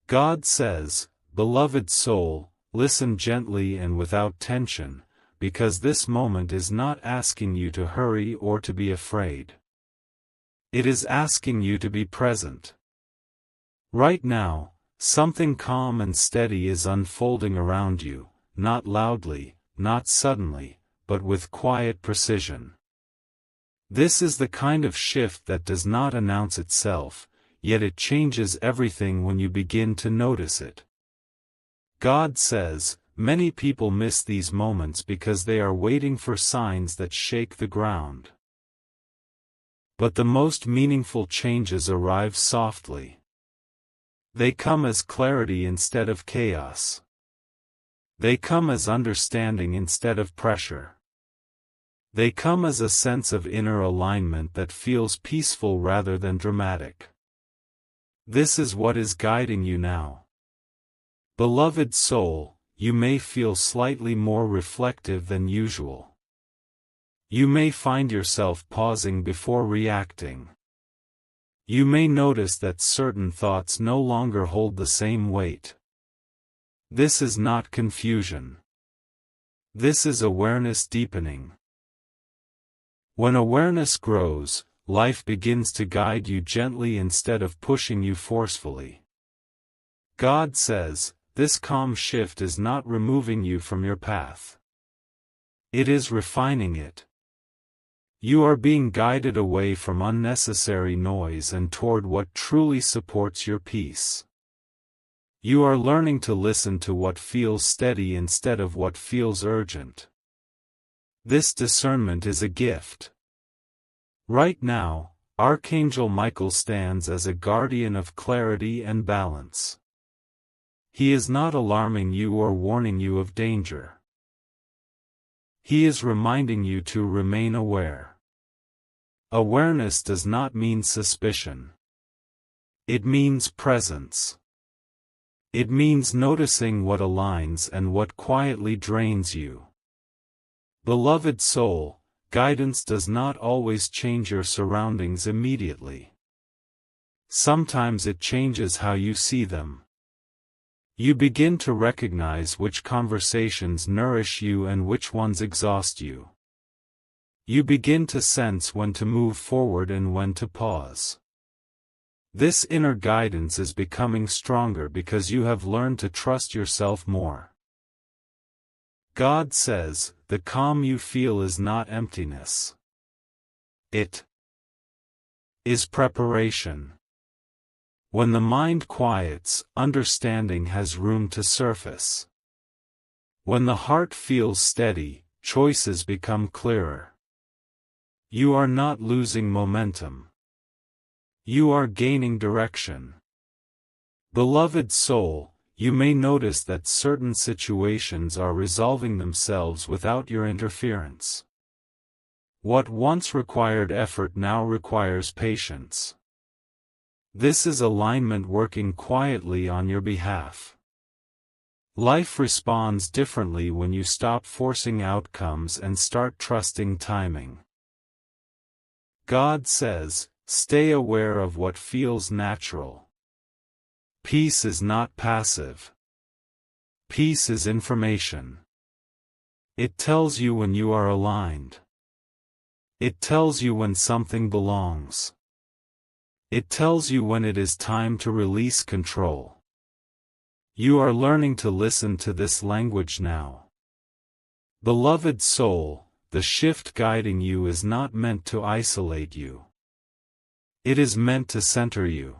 God says, "Beloved soul, listen gently and without tension, because this moment is not asking you to hurry or to be afraid. It is asking you to be present. Right now, something calm and steady is unfolding around you, not loudly, not suddenly, but with quiet precision. This is the kind of shift that does not announce itself, yet it changes everything when you begin to notice it." God says, many people miss these moments because they are waiting for signs that shake the ground. But the most meaningful changes arrive softly. They come as clarity instead of chaos. They come as understanding instead of pressure. They come as a sense of inner alignment that feels peaceful rather than dramatic. This is what is guiding you now. Beloved soul, you may feel slightly more reflective than usual. You may find yourself pausing before reacting. You may notice that certain thoughts no longer hold the same weight. This is not confusion. This is awareness deepening. When awareness grows, life begins to guide you gently instead of pushing you forcefully. God says, this calm shift is not removing you from your path. It is refining it. You are being guided away from unnecessary noise and toward what truly supports your peace. You are learning to listen to what feels steady instead of what feels urgent. This discernment is a gift. Right now, Archangel Michael stands as a guardian of clarity and balance. He is not alarming you or warning you of danger. He is reminding you to remain aware. Awareness does not mean suspicion. It means presence. It means noticing what aligns and what quietly drains you. Beloved soul, guidance does not always change your surroundings immediately. Sometimes it changes how you see them. You begin to recognize which conversations nourish you and which ones exhaust you. You begin to sense when to move forward and when to pause. This inner guidance is becoming stronger because you have learned to trust yourself more. God says, the calm you feel is not emptiness. It is preparation. When the mind quiets, understanding has room to surface. When the heart feels steady, choices become clearer. You are not losing momentum. You are gaining direction. Beloved soul, you may notice that certain situations are resolving themselves without your interference. What once required effort now requires patience. This is alignment working quietly on your behalf. Life responds differently when you stop forcing outcomes and start trusting timing. God says, stay aware of what feels natural. Peace is not passive. Peace is information. It tells you when you are aligned. It tells you when something belongs. It tells you when it is time to release control. You are learning to listen to this language now. Beloved soul, the shift guiding you is not meant to isolate you. It is meant to center you.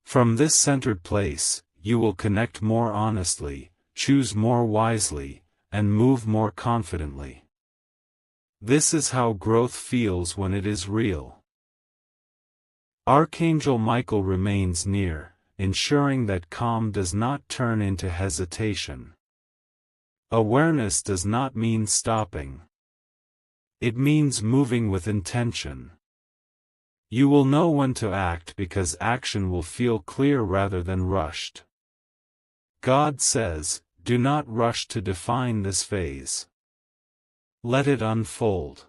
From this centered place, you will connect more honestly, choose more wisely, and move more confidently. This is how growth feels when it is real. Archangel Michael remains near, ensuring that calm does not turn into hesitation. Awareness does not mean stopping. It means moving with intention. You will know when to act because action will feel clear rather than rushed. God says, do not rush to define this phase. Let it unfold.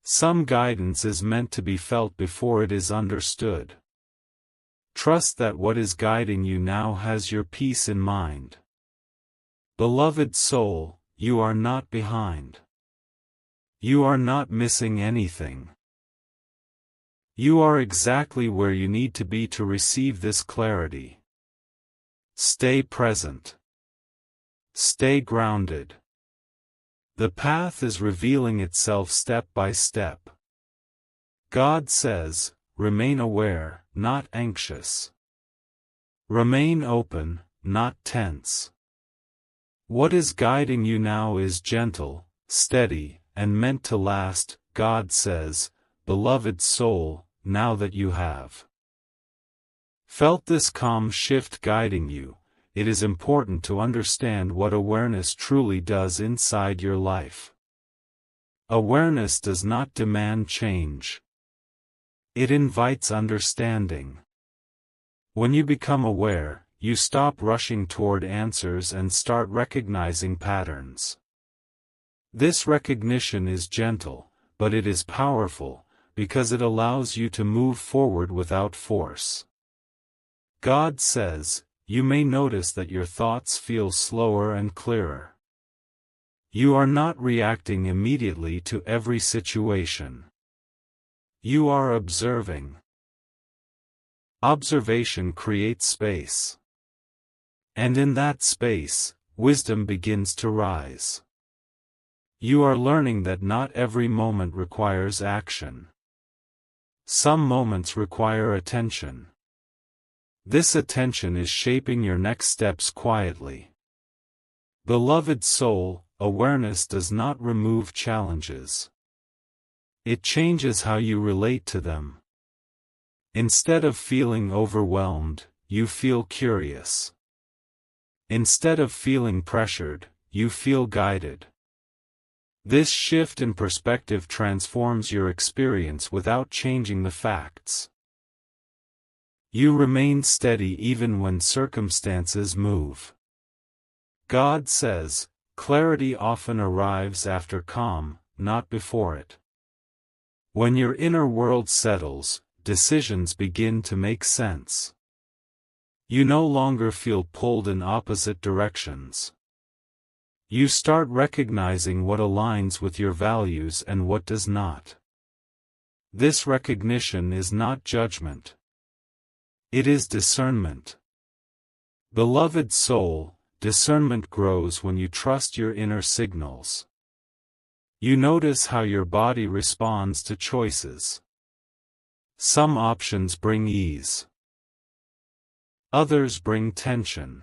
Some guidance is meant to be felt before it is understood. Trust that what is guiding you now has your peace in mind. Beloved soul, you are not behind. You are not missing anything. You are exactly where you need to be to receive this clarity. Stay present. Stay grounded. The path is revealing itself step by step. God says, remain aware, not anxious. Remain open, not tense. What is guiding you now is gentle, steady, and meant to last, God says, beloved soul, now that you have felt this calm shift guiding you, it is important to understand what awareness truly does inside your life. Awareness does not demand change. It invites understanding. When you become aware, you stop rushing toward answers and start recognizing patterns. This recognition is gentle, but it is powerful, because it allows you to move forward without force. God says, you may notice that your thoughts feel slower and clearer. You are not reacting immediately to every situation. You are observing. Observation creates space. And in that space, wisdom begins to rise. You are learning that not every moment requires action. Some moments require attention. This attention is shaping your next steps quietly. Beloved soul, awareness does not remove challenges. It changes how you relate to them. Instead of feeling overwhelmed, you feel curious. Instead of feeling pressured, you feel guided. This shift in perspective transforms your experience without changing the facts. You remain steady even when circumstances move. God says, clarity often arrives after calm, not before it. When your inner world settles, decisions begin to make sense. You no longer feel pulled in opposite directions. You start recognizing what aligns with your values and what does not. This recognition is not judgment. It is discernment. Beloved soul, discernment grows when you trust your inner signals. You notice how your body responds to choices. Some options bring ease. Others bring tension.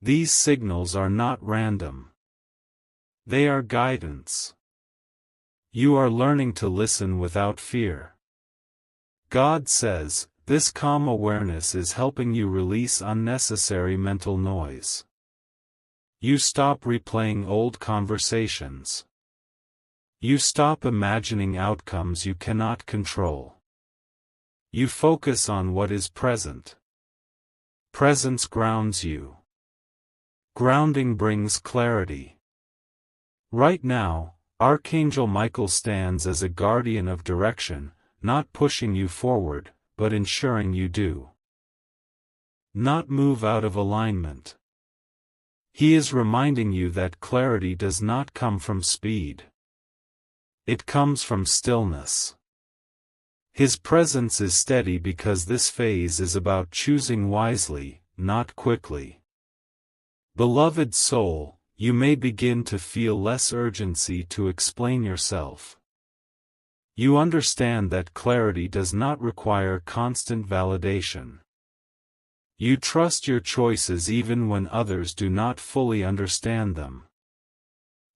These signals are not random. They are guidance. You are learning to listen without fear. God says, this calm awareness is helping you release unnecessary mental noise. You stop replaying old conversations. You stop imagining outcomes you cannot control. You focus on what is present. Presence grounds you. Grounding brings clarity. Right now, Archangel Michael stands as a guardian of direction, not pushing you forward, but ensuring you do not move out of alignment. He is reminding you that clarity does not come from speed. It comes from stillness. His presence is steady because this phase is about choosing wisely, not quickly. Beloved soul, you may begin to feel less urgency to explain yourself. You understand that clarity does not require constant validation. You trust your choices even when others do not fully understand them.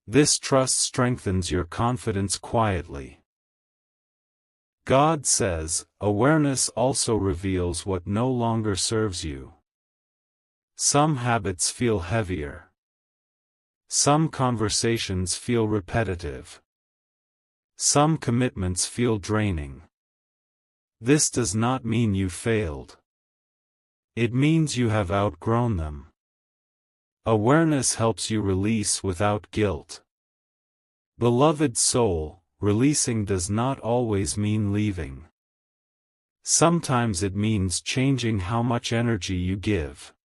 This trust strengthens your confidence quietly. God says, awareness also reveals what no longer serves you. Some habits feel heavier. Some conversations feel repetitive. Some commitments feel draining. This does not mean you failed. It means you have outgrown them. Awareness helps you release without guilt. Beloved soul, releasing does not always mean leaving. Sometimes it means changing how much energy you give.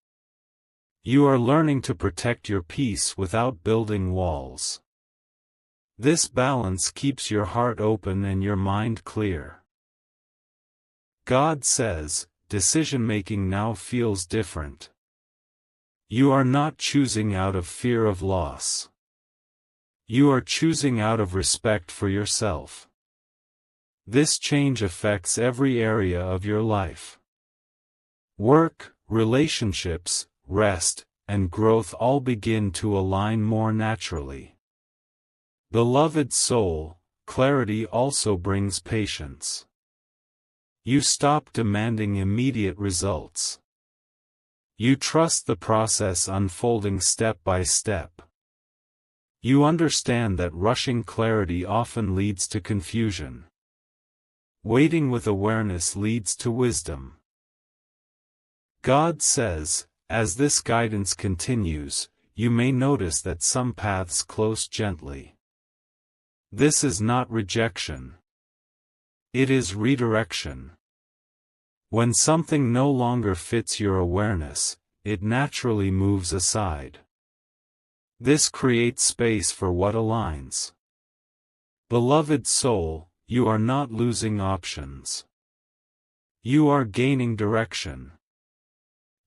You are learning to protect your peace without building walls. This balance keeps your heart open and your mind clear. God says, decision-making now feels different. You are not choosing out of fear of loss. You are choosing out of respect for yourself. This change affects every area of your life. Work, relationships, rest, and growth all begin to align more naturally. Beloved soul, clarity also brings patience. You stop demanding immediate results. You trust the process unfolding step by step. You understand that rushing clarity often leads to confusion. Waiting with awareness leads to wisdom. God says, as this guidance continues, you may notice that some paths close gently. This is not rejection. It is redirection. When something no longer fits your awareness, it naturally moves aside. This creates space for what aligns. Beloved soul, you are not losing options. You are gaining direction.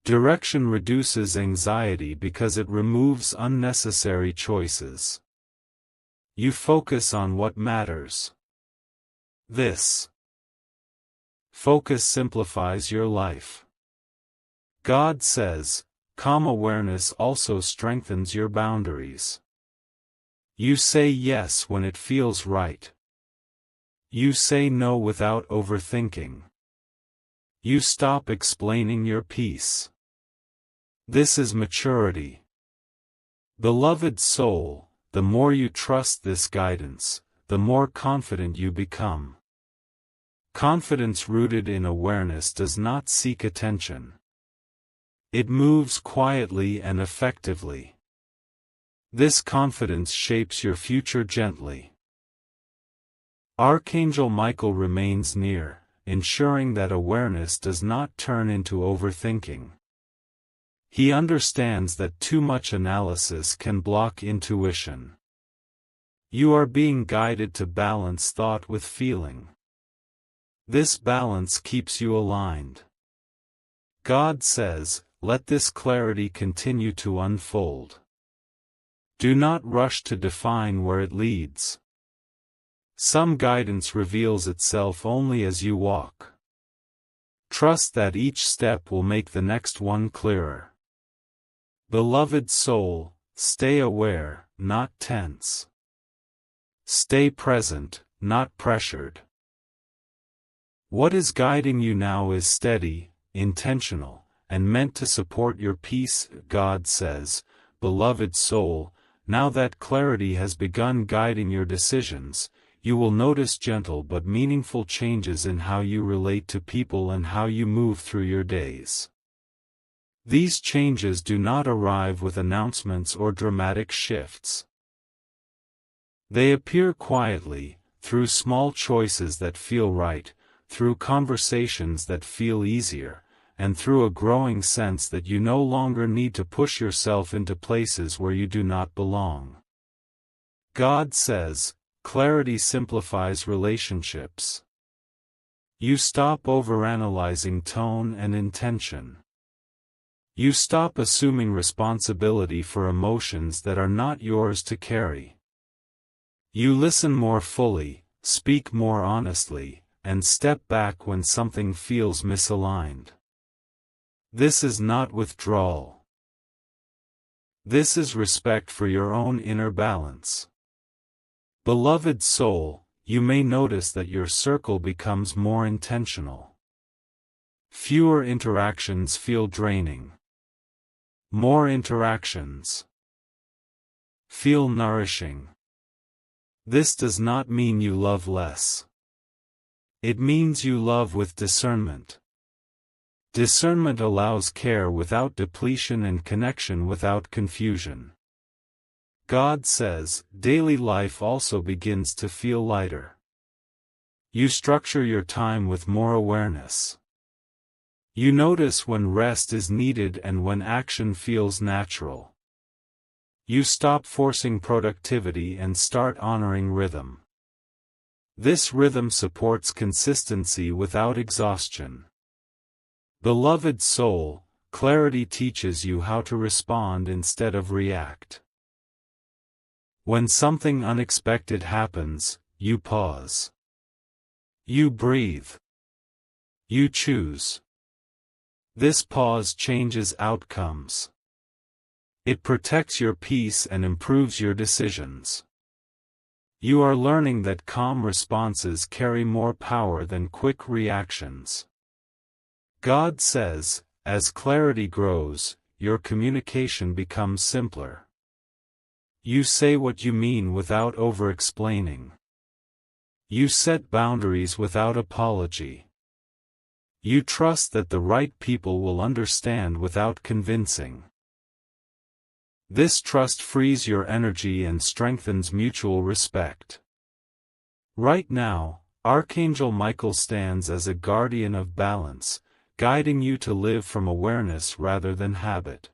Direction reduces anxiety because it removes unnecessary choices. You focus on what matters. This focus simplifies your life. God says, calm awareness also strengthens your boundaries. You say yes when it feels right. You say no without overthinking. You stop explaining your peace. This is maturity. Beloved soul, the more you trust this guidance, the more confident you become. Confidence rooted in awareness does not seek attention. It moves quietly and effectively. This confidence shapes your future gently. Archangel Michael remains near, ensuring that awareness does not turn into overthinking. He understands that too much analysis can block intuition. You are being guided to balance thought with feeling. This balance keeps you aligned. God says, let this clarity continue to unfold. Do not rush to define where it leads. Some guidance reveals itself only as you walk. Trust that each step will make the next one clearer. Beloved soul, stay aware, not tense. Stay present, not pressured. What is guiding you now is steady, intentional, and meant to support your peace. God says, beloved soul, now that clarity has begun guiding your decisions, you will notice gentle but meaningful changes in how you relate to people and how you move through your days. These changes do not arrive with announcements or dramatic shifts. They appear quietly, through small choices that feel right, through conversations that feel easier, and through a growing sense that you no longer need to push yourself into places where you do not belong. God says, clarity simplifies relationships. You stop overanalyzing tone and intention. You stop assuming responsibility for emotions that are not yours to carry. You listen more fully, speak more honestly, and step back when something feels misaligned. This is not withdrawal. This is respect for your own inner balance. Beloved soul, you may notice that your circle becomes more intentional. Fewer interactions feel draining. More interactions feel nourishing. This does not mean you love less. It means you love with discernment. Discernment allows care without depletion and connection without confusion. God says, daily life also begins to feel lighter. You structure your time with more awareness. You notice when rest is needed and when action feels natural. You stop forcing productivity and start honoring rhythm. This rhythm supports consistency without exhaustion. Beloved soul, clarity teaches you how to respond instead of react. When something unexpected happens, you pause. You breathe. You choose. This pause changes outcomes. It protects your peace and improves your decisions. You are learning that calm responses carry more power than quick reactions. God says, as clarity grows, your communication becomes simpler. You say what you mean without over-explaining. You set boundaries without apology. You trust that the right people will understand without convincing. This trust frees your energy and strengthens mutual respect. Right now, Archangel Michael stands as a guardian of balance, guiding you to live from awareness rather than habit.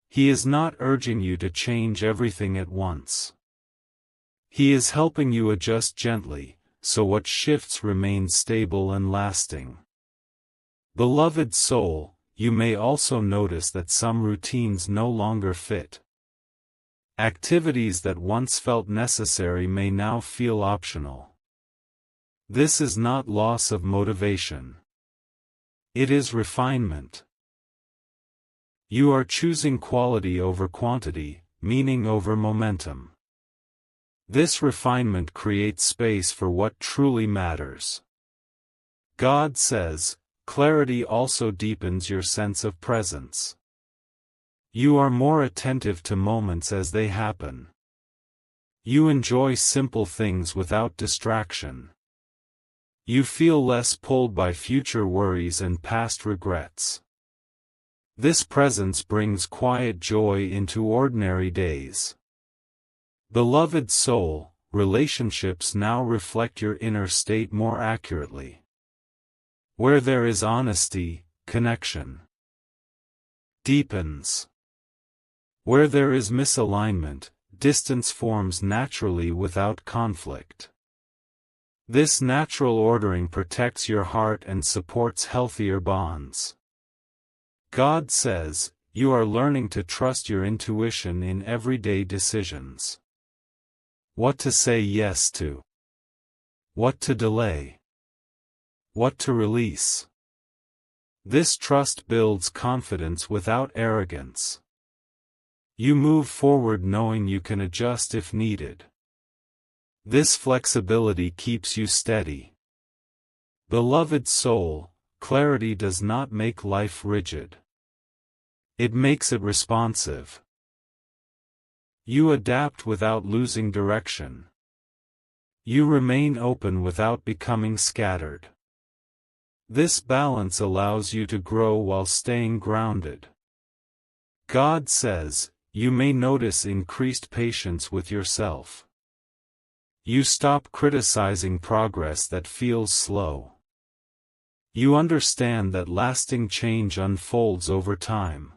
He is not urging you to change everything at once. He is helping you adjust gently, so what shifts remain stable and lasting. Beloved soul, you may also notice that some routines no longer fit. Activities that once felt necessary may now feel optional. This is not loss of motivation. It is refinement. You are choosing quality over quantity, meaning over momentum. This refinement creates space for what truly matters. God says, clarity also deepens your sense of presence. You are more attentive to moments as they happen. You enjoy simple things without distraction. You feel less pulled by future worries and past regrets. This presence brings quiet joy into ordinary days. Beloved soul, relationships now reflect your inner state more accurately. Where there is honesty, connection deepens. Where there is misalignment, distance forms naturally without conflict. This natural ordering protects your heart and supports healthier bonds. God says, you are learning to trust your intuition in everyday decisions. What to say yes to. What to delay. What to release. This trust builds confidence without arrogance. You move forward knowing you can adjust if needed. This flexibility keeps you steady. Beloved soul, clarity does not make life rigid. It makes it responsive. You adapt without losing direction. You remain open without becoming scattered. This balance allows you to grow while staying grounded. God says, you may notice increased patience with yourself. You stop criticizing progress that feels slow. You understand that lasting change unfolds over time.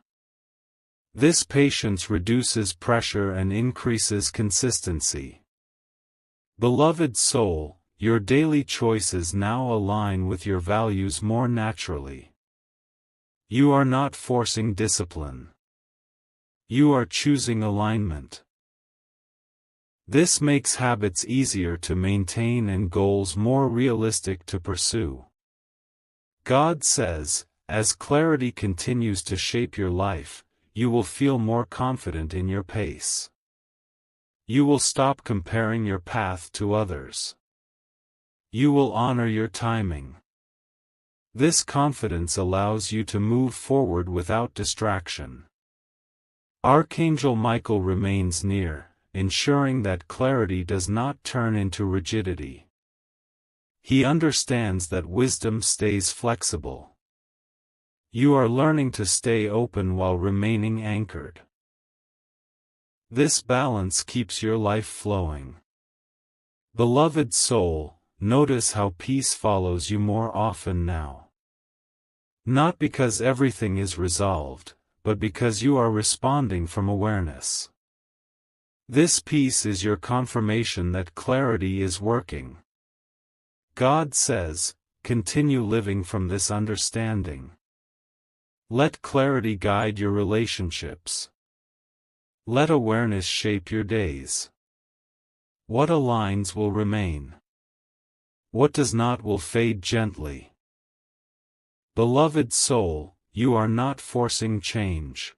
This patience reduces pressure and increases consistency. Beloved soul, your daily choices now align with your values more naturally. You are not forcing discipline. You are choosing alignment. This makes habits easier to maintain and goals more realistic to pursue. God says, as clarity continues to shape your life, you will feel more confident in your pace. You will stop comparing your path to others. You will honor your timing. This confidence allows you to move forward without distraction. Archangel Michael remains near, ensuring that clarity does not turn into rigidity. He understands that wisdom stays flexible. You are learning to stay open while remaining anchored. This balance keeps your life flowing. Beloved soul, notice how peace follows you more often now. Not because everything is resolved, but because you are responding from awareness. This peace is your confirmation that clarity is working. God says, continue living from this understanding. Let clarity guide your relationships. Let awareness shape your days. What aligns will remain. What does not will fade gently. Beloved soul, you are not forcing change.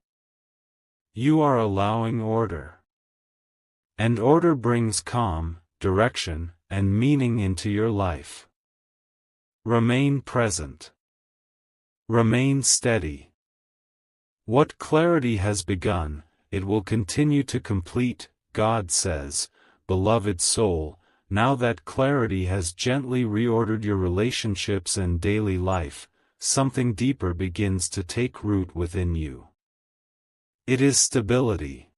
You are allowing order. And order brings calm, direction, and meaning into your life. Remain present. Remain steady. What clarity has begun, it will continue to complete, God says, beloved soul, now that clarity has gently reordered your relationships and daily life, something deeper begins to take root within you. It is stability.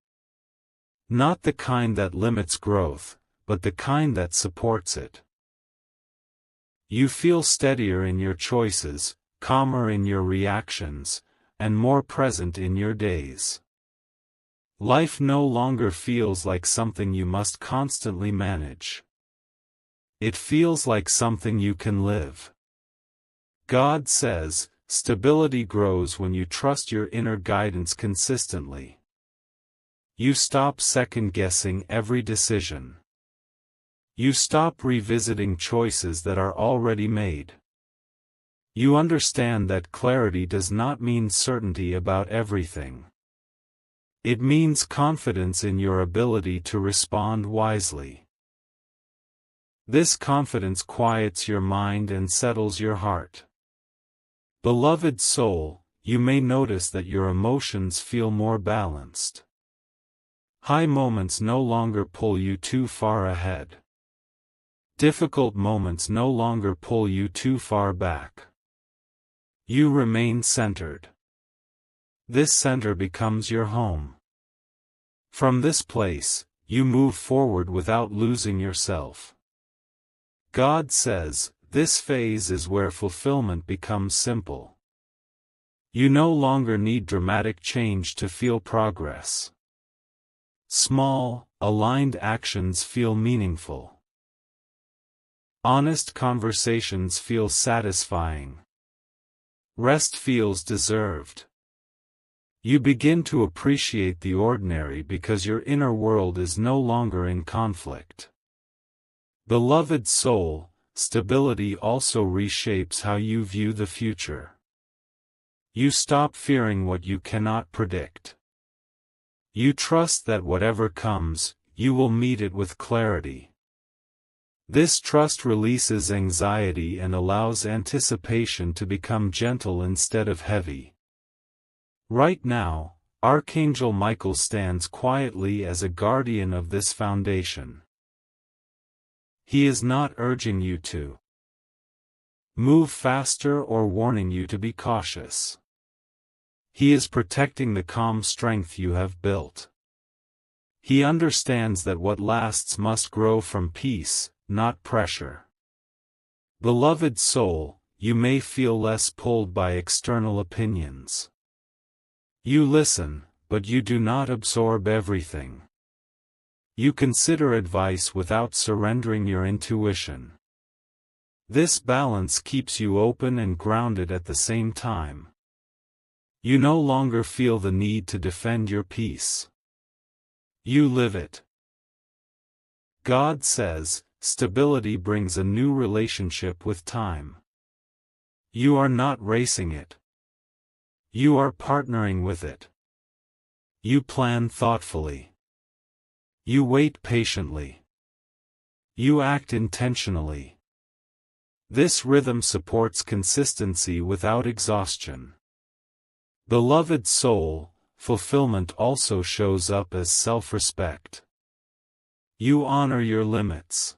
Not the kind that limits growth, but the kind that supports it. You feel steadier in your choices, calmer in your reactions, and more present in your days. Life no longer feels like something you must constantly manage. It feels like something you can live. God says, stability grows when you trust your inner guidance consistently. You stop second-guessing every decision. You stop revisiting choices that are already made. You understand that clarity does not mean certainty about everything. It means confidence in your ability to respond wisely. This confidence quiets your mind and settles your heart. Beloved soul, you may notice that your emotions feel more balanced. High moments no longer pull you too far ahead. Difficult moments no longer pull you too far back. You remain centered. This center becomes your home. From this place, you move forward without losing yourself. God says, this phase is where fulfillment becomes simple. You no longer need dramatic change to feel progress. Small, aligned actions feel meaningful. Honest conversations feel satisfying. Rest feels deserved. You begin to appreciate the ordinary because your inner world is no longer in conflict. Beloved soul, stability also reshapes how you view the future. You stop fearing what you cannot predict. You trust that whatever comes, you will meet it with clarity. This trust releases anxiety and allows anticipation to become gentle instead of heavy. Right now, Archangel Michael stands quietly as a guardian of this foundation. He is not urging you to move faster or warning you to be cautious. He is protecting the calm strength you have built. He understands that what lasts must grow from peace, not pressure. Beloved soul, you may feel less pulled by external opinions. You listen, but you do not absorb everything. You consider advice without surrendering your intuition. This balance keeps you open and grounded at the same time. You no longer feel the need to defend your peace. You live it. God says, stability brings a new relationship with time. You are not racing it. You are partnering with it. You plan thoughtfully. You wait patiently. You act intentionally. This rhythm supports consistency without exhaustion. Beloved soul, fulfillment also shows up as self-respect. You honor your limits.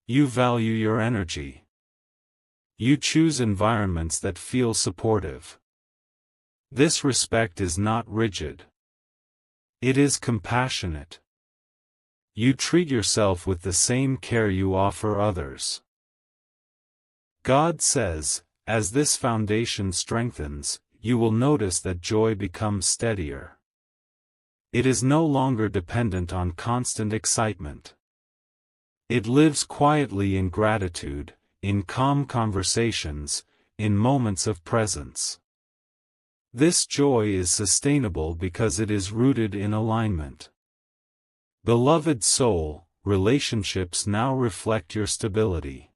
You value your energy. You choose environments that feel supportive. This respect is not rigid. It is compassionate. You treat yourself with the same care you offer others. God says, as this foundation strengthens, you will notice that joy becomes steadier. It is no longer dependent on constant excitement. It lives quietly in gratitude, in calm conversations, in moments of presence. This joy is sustainable because it is rooted in alignment. Beloved soul, relationships now reflect your stability.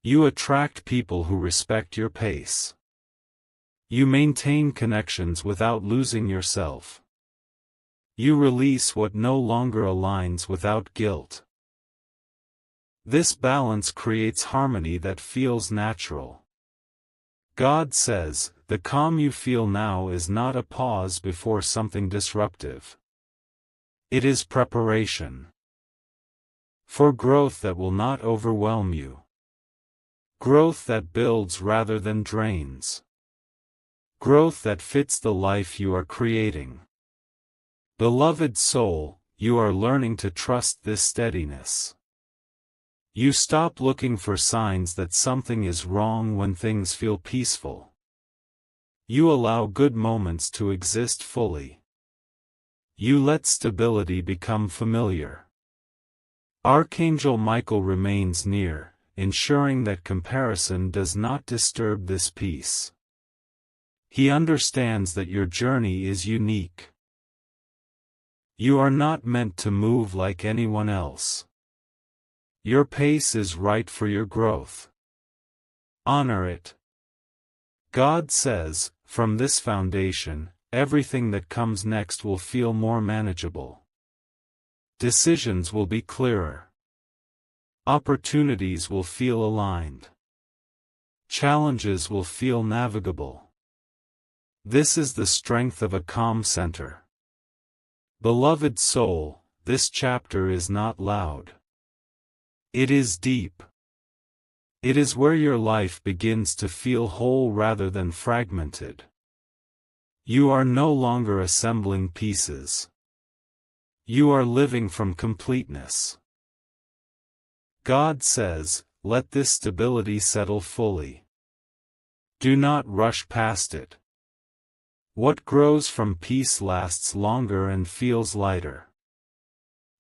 You attract people who respect your pace. You maintain connections without losing yourself. You release what no longer aligns without guilt. This balance creates harmony that feels natural. God says, the calm you feel now is not a pause before something disruptive. It is preparation for growth that will not overwhelm you. Growth that builds rather than drains. Growth that fits the life you are creating. Beloved soul, you are learning to trust this steadiness. You stop looking for signs that something is wrong when things feel peaceful. You allow good moments to exist fully. You let stability become familiar. Archangel Michael remains near, ensuring that comparison does not disturb this peace. He understands that your journey is unique. You are not meant to move like anyone else. Your pace is right for your growth. Honor it. God says, from this foundation, everything that comes next will feel more manageable. Decisions will be clearer. Opportunities will feel aligned. Challenges will feel navigable. This is the strength of a calm center. Beloved soul, this chapter is not loud. It is deep. It is where your life begins to feel whole rather than fragmented. You are no longer assembling pieces. You are living from completeness. God says, let this stability settle fully. Do not rush past it. What grows from peace lasts longer and feels lighter.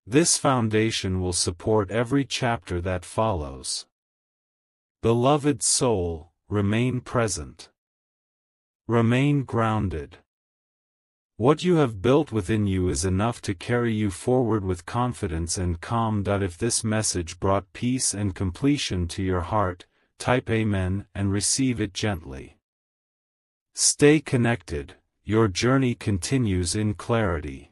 This foundation will support every chapter that follows. Beloved soul, remain present. Remain grounded. What you have built within you is enough to carry you forward with confidence and calm. If this message brought peace and completion to your heart, type Amen and receive it gently. Stay connected, your journey continues in clarity.